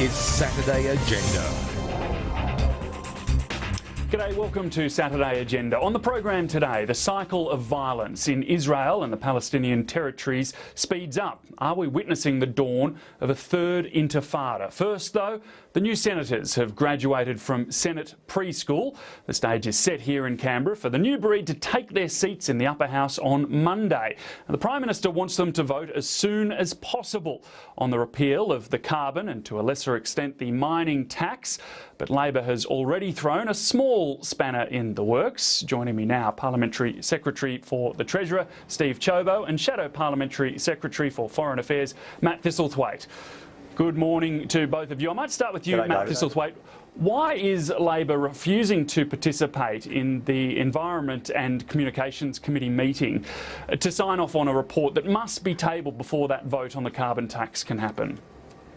is Saturday Agenda. G'day, welcome to Saturday Agenda. On the program today, the cycle of violence in Israel and the Palestinian territories speeds up. Are we witnessing the dawn of a third intifada? First, though, the new senators have graduated from Senate preschool. The stage is set here in Canberra for the new breed to take their seats in the upper house on Monday. And the Prime Minister wants them to vote as soon as possible on the repeal of the carbon and, to a lesser extent, the mining tax. But Labor has already thrown a small spanner in the works. Joining me now, Parliamentary Secretary for the Treasurer, Steve Ciobo, and Shadow Parliamentary Secretary for Foreign Affairs, Matt Thistlethwaite. Good morning to both of you. I might start with you, Matt Thistlethwaite. Why is Labor refusing to participate in the Environment and Communications Committee meeting to sign off on a report that must be tabled before that vote on the carbon tax can happen?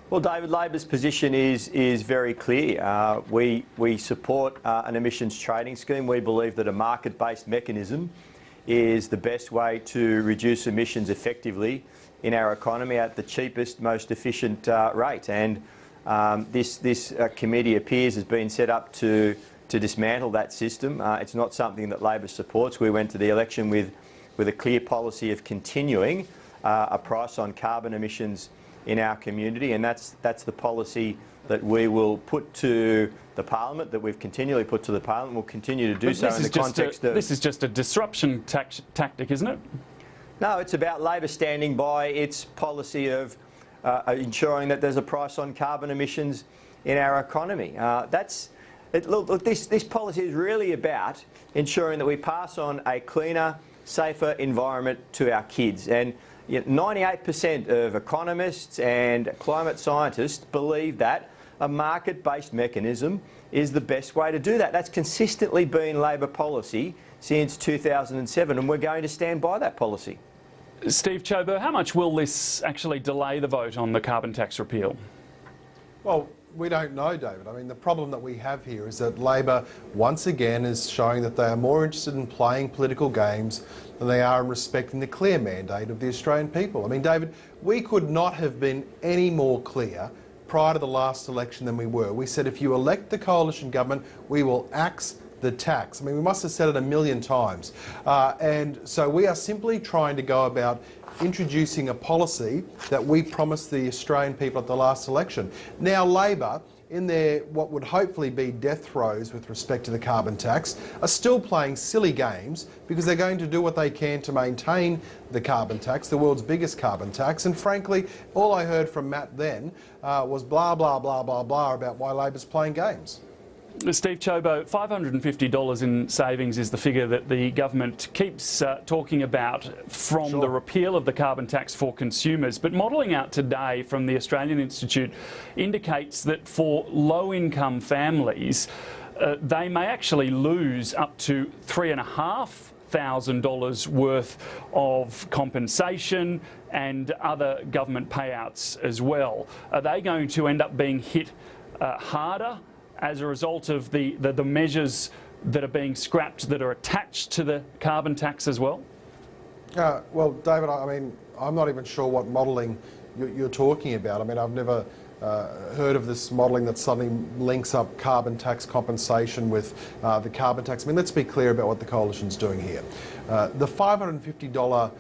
Well, David, Labor's position is very clear. We support an emissions trading scheme. We believe that a market-based mechanism is the best way to reduce emissions effectively in our economy at the cheapest, most efficient rate. And this committee appears has been set up to dismantle that system. It's not something that Labor supports. We went to the election with a clear policy of continuing a price on carbon emissions in our community, and that's the policy that we will put to the Parliament, that we've continually put to the Parliament. We'll continue to do so in the context of... This is just a disruption tactic, isn't it? No, it's about Labor standing by its policy of ensuring that there's a price on carbon emissions in our economy. Look, this policy is really about ensuring that we pass on a cleaner, safer environment to our kids. And 98% of economists and climate scientists believe that a market-based mechanism is the best way to do that. That's consistently been Labor policy since 2007, and we're going to stand by that policy. Steve Ciobo, how much will this actually delay the vote on the carbon tax repeal? Well, we don't know, David. I mean, the problem that we have here is that Labor, once again, is showing that they are more interested in playing political games than they are in respecting the clear mandate of the Australian people. I mean, David, we could not have been any more clear prior to the last election than we were. We said if you elect the coalition government, we will axe the tax. I mean, we must have said it a million times. And so we are simply trying to go about introducing a policy that we promised the Australian people at the last election. Now Labor, in their what would hopefully be death throes with respect to the carbon tax, are still playing silly games because they're going to do what they can to maintain the carbon tax, the world's biggest carbon tax. And frankly, all I heard from Matt then was blah, blah, blah, blah, blah about why Labor's playing games. Steve Ciobo, $550 in savings is the figure that the government keeps talking about from the repeal of the carbon tax for consumers. But modelling out today from the Australian Institute indicates that for low-income families, they may actually lose up to $3,500 worth of compensation and other government payouts as well. Are they going to end up being hit harder as a result of the measures that are being scrapped that are attached to the carbon tax as well? Well, David, I mean, I'm not even sure what modelling you're talking about. I mean, I've never heard of this modelling that suddenly links up carbon tax compensation with the carbon tax. I mean, let's be clear about what the coalition's doing here. The $550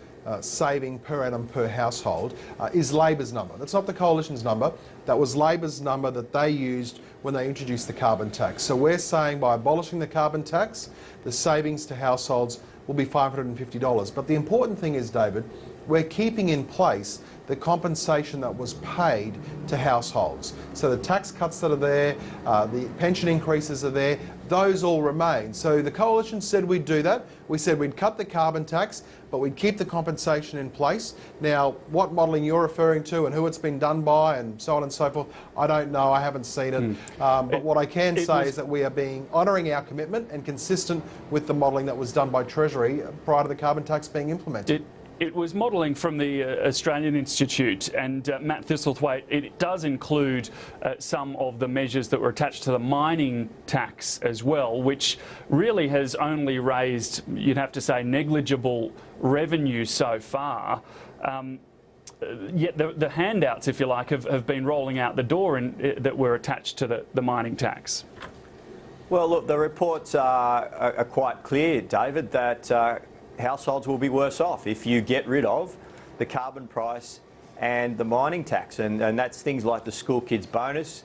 saving per annum per household is Labor's number. That's not the coalition's number. That was Labor's number that they used when they introduced the carbon tax. So we're saying by abolishing the carbon tax, the savings to households will be $550. But the important thing is, David, we're keeping in place the compensation that was paid to households. So the tax cuts that are there, the pension increases are there, those all remain. So the coalition said we'd do that. We said we'd cut the carbon tax, but we'd keep the compensation in place. Now, what modelling you're referring to and who it's been done by and so on and so forth, I don't know, I haven't seen it. But what I can say is that we are honouring our commitment and consistent with the modelling that was done by Treasury prior to the carbon tax being implemented. It was modelling from the Australian Institute, and Matt Thistlethwaite, it does include some of the measures that were attached to the mining tax as well, which really has only raised, you'd have to say, negligible revenue so far. yet the handouts, if you like, have been rolling out the door that were attached to the mining tax. Well, look, the reports are quite clear, David, that households will be worse off if you get rid of the carbon price and the mining tax, and that's things like the school kids bonus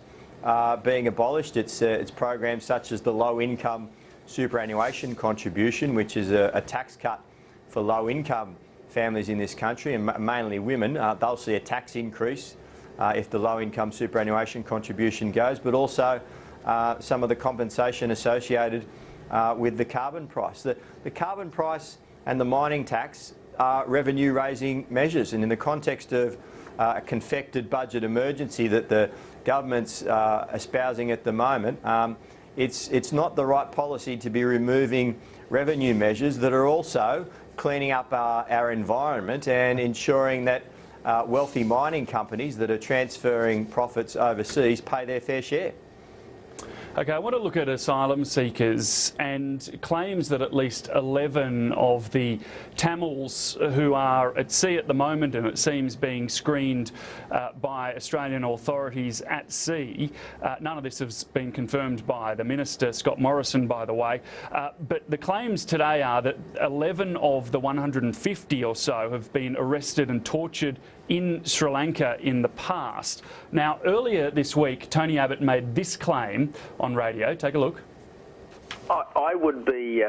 being abolished. It's programs such as the low income superannuation contribution, which is a tax cut for low income families in this country, and mainly women. They'll see a tax increase if the low income superannuation contribution goes, but also some of the compensation associated with the carbon price. The carbon price and the mining tax are revenue raising measures, and in the context of a confected budget emergency that the government's espousing at the moment, it's not the right policy to be removing revenue measures that are also cleaning up our environment and ensuring that wealthy mining companies that are transferring profits overseas pay their fair share. Okay, I want to look at asylum seekers and claims that at least 11 of the Tamils who are at sea at the moment, and it seems being screened by Australian authorities at sea. None of this has been confirmed by the Minister, Scott Morrison, by the way. But the claims today are that 11 of the 150 or so have been arrested and tortured in Sri Lanka in the past. Now, earlier this week, Tony Abbott made this claim on radio. Take a look. I would be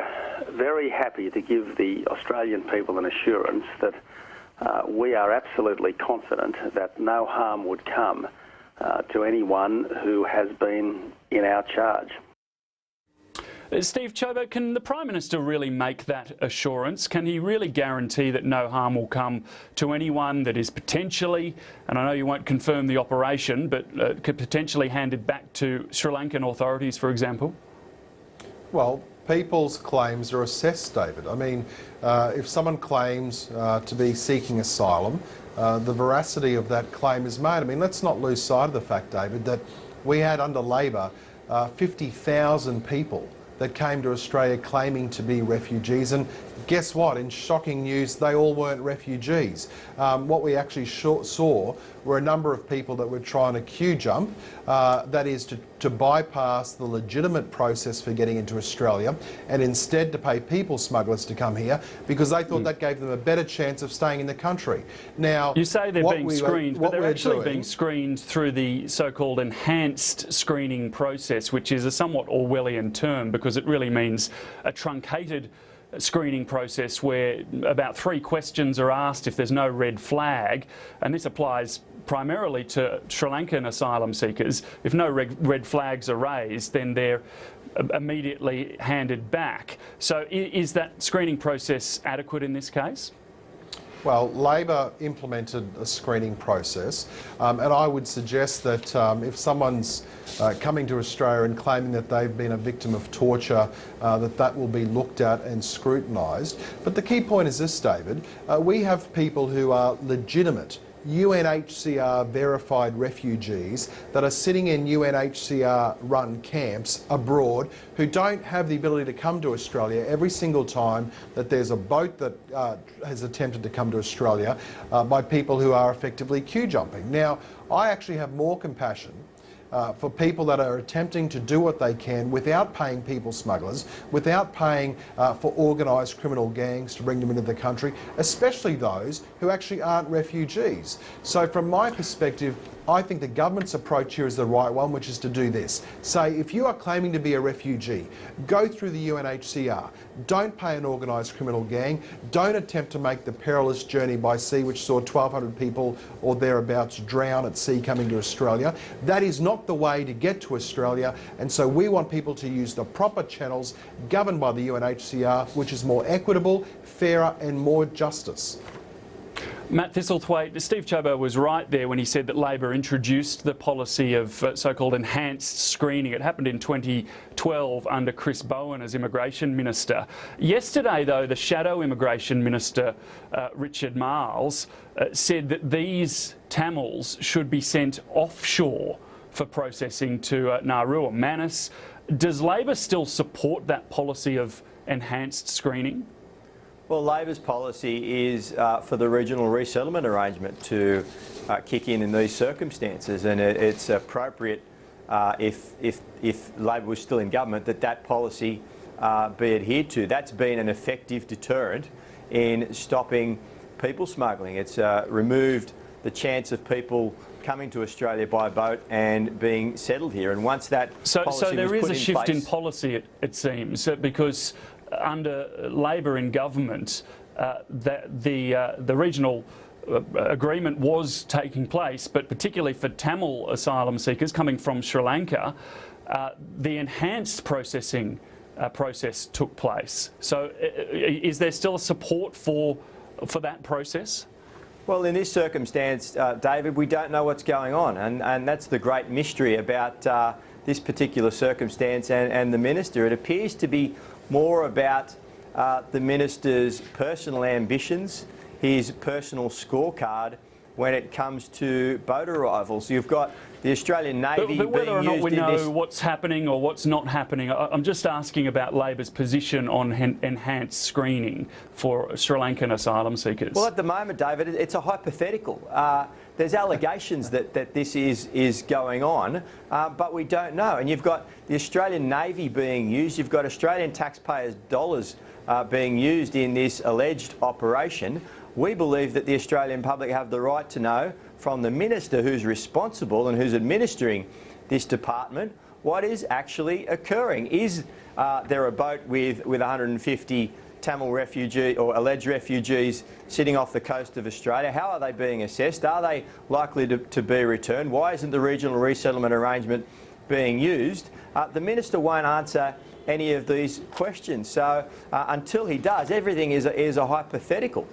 very happy to give the Australian people an assurance that we are absolutely confident that no harm would come to anyone who has been in our charge. Steve Ciobo, can the Prime Minister really make that assurance? Can he really guarantee that no harm will come to anyone that is potentially, and I know you won't confirm the operation, but could potentially handed back to Sri Lankan authorities, for example? Well, people's claims are assessed, David. I mean, if someone claims to be seeking asylum, the veracity of that claim is made. I mean, let's not lose sight of the fact, David, that we had under Labor 50,000 people that came to Australia claiming to be refugees, and guess what? In shocking news, they all weren't refugees. What we actually saw were a number of people that were trying to queue jump, that is to bypass the legitimate process for getting into Australia and instead to pay people smugglers to come here because they thought that gave them a better chance of staying in the country. Now, you say they're being screened, but they're actually being screened through the so-called enhanced screening process, which is a somewhat Orwellian term because it really means a truncated screening process where about 3 questions are asked if there's no red flag, and this applies primarily to Sri Lankan asylum seekers. If no red flags are raised, then they're immediately handed back. So is that screening process adequate in this case? Well, Labor implemented a screening process, and I would suggest that if someone's coming to Australia and claiming that they've been a victim of torture, that will be looked at and scrutinised. But the key point is this, David. We have people who are legitimate UNHCR verified refugees that are sitting in UNHCR run camps abroad who don't have the ability to come to Australia every single time that there's a boat that has attempted to come to Australia by people who are effectively queue jumping. Now, I actually have more compassion for people that are attempting to do what they can without paying people smugglers, without paying for organised criminal gangs to bring them into the country, especially those who actually aren't refugees. So from my perspective, I think the government's approach here is the right one, which is to do this. Say, if you are claiming to be a refugee, go through the UNHCR. Don't pay an organised criminal gang. Don't attempt to make the perilous journey by sea, which saw 1,200 people or thereabouts drown at sea coming to Australia. That is not the way to get to Australia, and so we want people to use the proper channels governed by the UNHCR, which is more equitable, fairer and more justice. Matt Thistlethwaite, Steve Ciobo was right there when he said that Labor introduced the policy of so-called enhanced screening. It happened in 2012 under Chris Bowen as Immigration Minister. Yesterday, though, the Shadow Immigration Minister, Richard Marles, said that these Tamils should be sent offshore for processing to Nauru or Manus. Does Labor still support that policy of enhanced screening? Well, Labor's policy is for the regional resettlement arrangement to kick in these circumstances, and it's appropriate if Labor was still in government that policy be adhered to. That's been an effective deterrent in stopping people smuggling. It's removed the chance of people coming to Australia by boat and being settled here. And once that policy so there was is put a in shift place, in policy, it seems, because under Labor in government, the regional agreement was taking place, but particularly for Tamil asylum seekers coming from Sri Lanka, the enhanced processing process took place. So is there still a support for that process? Well, in this circumstance, David, we don't know what's going on, and that's the great mystery about this particular circumstance and the Minister. It appears to be more about the Minister's personal ambitions, his personal scorecard when it comes to boat arrivals. You've got the Australian Navy but whether or not we know this... what's happening or what's not happening, I'm just asking about Labor's position on enhanced screening for Sri Lankan asylum seekers. Well, at the moment, David, it's a hypothetical. There's allegations that this is going on, but we don't know. And you've got the Australian Navy being used. You've got Australian taxpayers' dollars being used in this alleged operation. We believe that the Australian public have the right to know from the Minister who's responsible and who's administering this department what is actually occurring. Is there a boat with 150 Tamil refugee or alleged refugees sitting off the coast of Australia? How are they being assessed? Are they likely to be returned? Why isn't the regional resettlement arrangement being used? The Minister won't answer any of these questions. So until he does, everything is a hypothetical.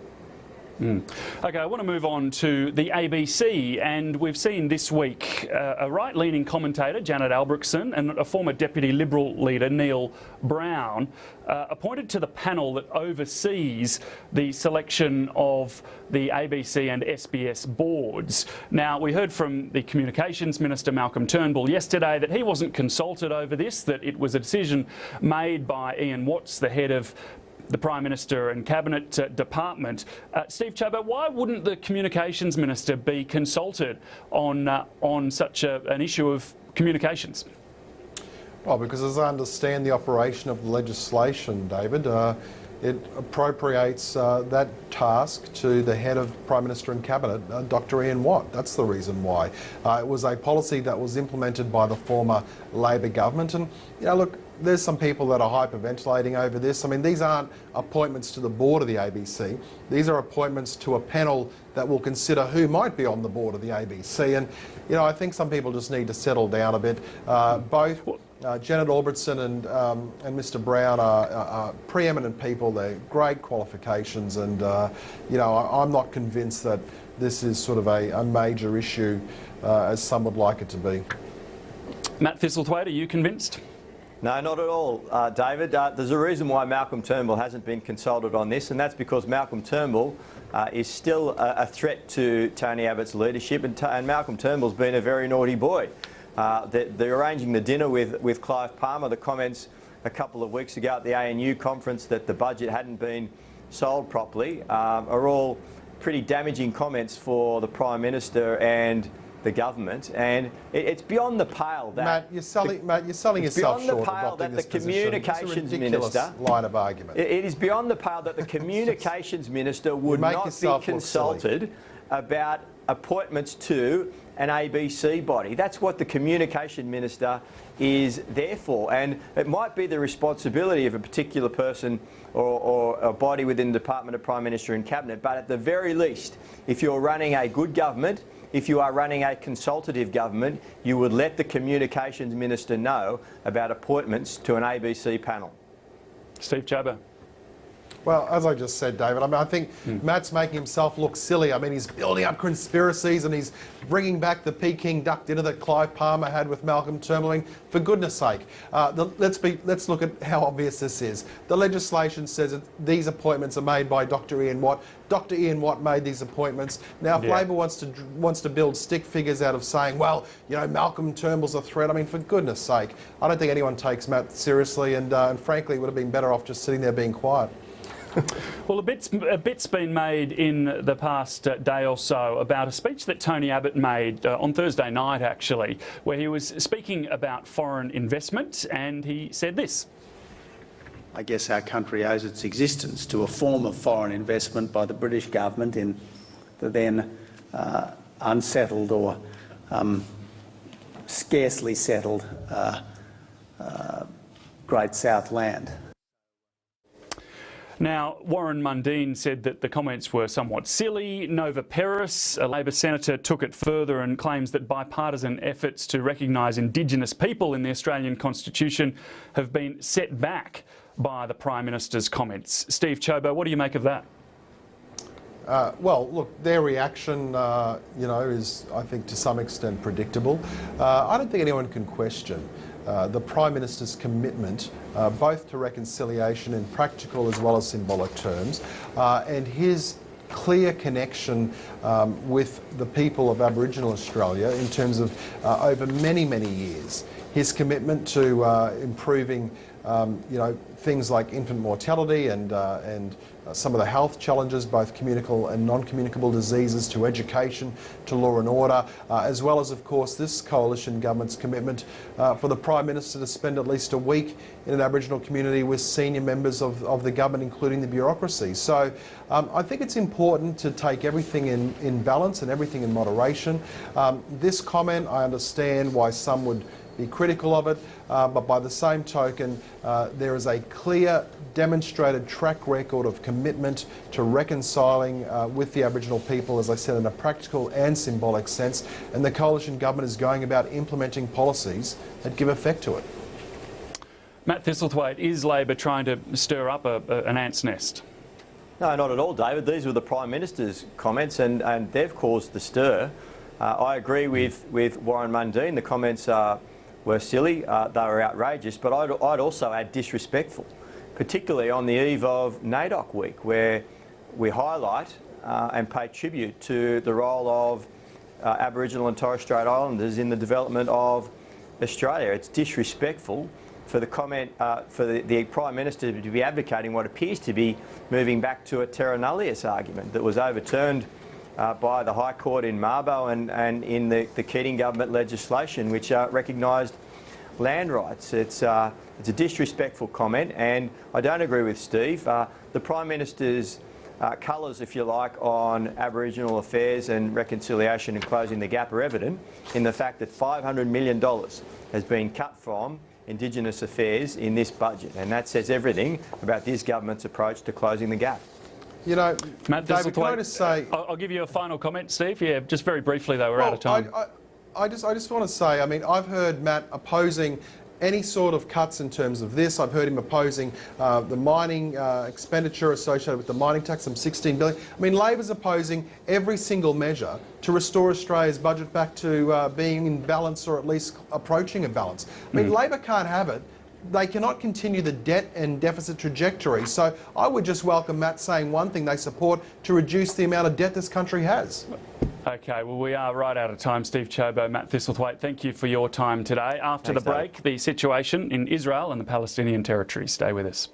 OK, I want to move on to the ABC, and we've seen this week a right-leaning commentator, Janet Albrechtsen, and a former Deputy Liberal leader, Neil Brown, appointed to the panel that oversees the selection of the ABC and SBS boards. Now, we heard from the Communications Minister, Malcolm Turnbull, yesterday that he wasn't consulted over this, that it was a decision made by Ian Watts, the head of the Prime Minister and Cabinet Department. Steve Ciobo, why wouldn't the Communications Minister be consulted on such an issue of communications? Well, because as I understand the operation of the legislation, David, it appropriates that task to the head of Prime Minister and Cabinet, Dr Ian Watt. That's the reason why. It was a policy that was implemented by the former Labor government. And, you know, look, there's some people that are hyperventilating over this. I mean, these aren't appointments to the board of the ABC. These are appointments to a panel that will consider who might be on the board of the ABC. And, you know, I think some people just need to settle down a bit. Both Janet Albrechtsen and Mr Brown are preeminent people. They're great qualifications, and you know, I'm not convinced that this is sort of a major issue as some would like it to be. Matt Thistlethwaite, are you convinced? No, not at all, David. There's a reason why Malcolm Turnbull hasn't been consulted on this, and that's because Malcolm Turnbull is still a threat to Tony Abbott's leadership, and Malcolm Turnbull's been a very naughty boy. They're arranging the dinner with Clive Palmer, the comments a couple of weeks ago at the ANU conference that the budget hadn't been sold properly are all pretty damaging comments for the Prime Minister and the government, and it's beyond the pale that Matt, you're selling yourself short of that the position. Communications Minister line of argument. It is beyond the pale that the Communications Minister would not be consulted about appointments to an ABC body. That's what the Communication Minister is there for, and it might be the responsibility of a particular person or a body within the Department of Prime Minister and Cabinet, but at the very least, if you're running a good government, if you are running a consultative government, you would let the Communications Minister know about appointments to an ABC panel. Steve Ciobo. Well, as I just said, David, I mean, I think Matt's making himself look silly. I mean, he's building up conspiracies and he's bringing back the Peking duck dinner that Clive Palmer had with Malcolm Turnbull. I mean, for goodness sake, let's look at how obvious this is. The legislation says that these appointments are made by Dr Ian Watt. Dr Ian Watt made these appointments. Now, if Labor wants to build stick figures out of saying, well, you know, Malcolm Turnbull's a threat, I mean, for goodness sake, I don't think anyone takes Matt seriously, and frankly, would have been better off just sitting there being quiet. Well, a bit's been made in the past day or so about a speech that Tony Abbott made on Thursday night, actually, where he was speaking about foreign investment, and he said this. I guess our country owes its existence to a form of foreign investment by the British government in the then unsettled or scarcely settled Great South Land. Now, Warren Mundine said that the comments were somewhat silly. Nova Peris, a Labor senator, took it further and claims that bipartisan efforts to recognise Indigenous people in the Australian Constitution have been set back by the Prime Minister's comments. Steve Ciobo, what do you make of that? Well, look, their reaction, is, I think, to some extent predictable. I don't think anyone can question the Prime Minister's commitment both to reconciliation in practical as well as symbolic terms, and his clear connection with the people of Aboriginal Australia in terms of over many, many years. His commitment to improving, things like infant mortality and some of the health challenges, both communicable and non-communicable diseases, to education, to law and order, as well as, of course, this coalition government's commitment for the Prime Minister to spend at least a week in an Aboriginal community with senior members of the government, including the bureaucracy. So I think it's important to take everything in balance and everything in moderation. This comment, I understand why some would be critical of it, but by the same token, there is a clear demonstrated track record of commitment to reconciling with the Aboriginal people, as I said, in a practical and symbolic sense, and the coalition government is going about implementing policies that give effect to it. Matt Thistlethwaite, is Labor trying to stir up an ant's nest? No, not at all, David. These were the Prime Minister's comments, and they've caused the stir. I agree with Warren Mundine. The comments were silly, they were outrageous, but I'd also add disrespectful, particularly on the eve of NAIDOC week, where we highlight and pay tribute to the role of Aboriginal and Torres Strait Islanders in the development of Australia. It's disrespectful for the comment, for the Prime Minister to be advocating what appears to be moving back to a terra nullius argument that was overturned by the High Court in Mabo and in the Keating government legislation, which recognised land rights. It's a disrespectful comment, and I don't agree with Steve. The Prime Minister's colours, if you like, on Aboriginal affairs and reconciliation and closing the gap are evident in the fact that $500 million has been cut from Indigenous affairs in this budget, and that says everything about this government's approach to closing the gap. You know, Matt, David, can I just say... I'll give you a final comment, Steve. Yeah, just very briefly, though, we're out of time. I just want to say, I mean, I've heard Matt opposing any sort of cuts in terms of this. I've heard him opposing the mining expenditure associated with the mining tax, some $16 billion. I mean, Labor's opposing every single measure to restore Australia's budget back to being in balance, or at least approaching a balance. I mean, Labor can't have it. They cannot continue the debt and deficit trajectory. So I would just welcome Matt saying one thing: they support to reduce the amount of debt this country has. OK, well, we are right out of time. Steve Ciobo, Matt Thistlethwaite, thank you for your time today. After the break, the situation in Israel and the Palestinian territories. Stay with us.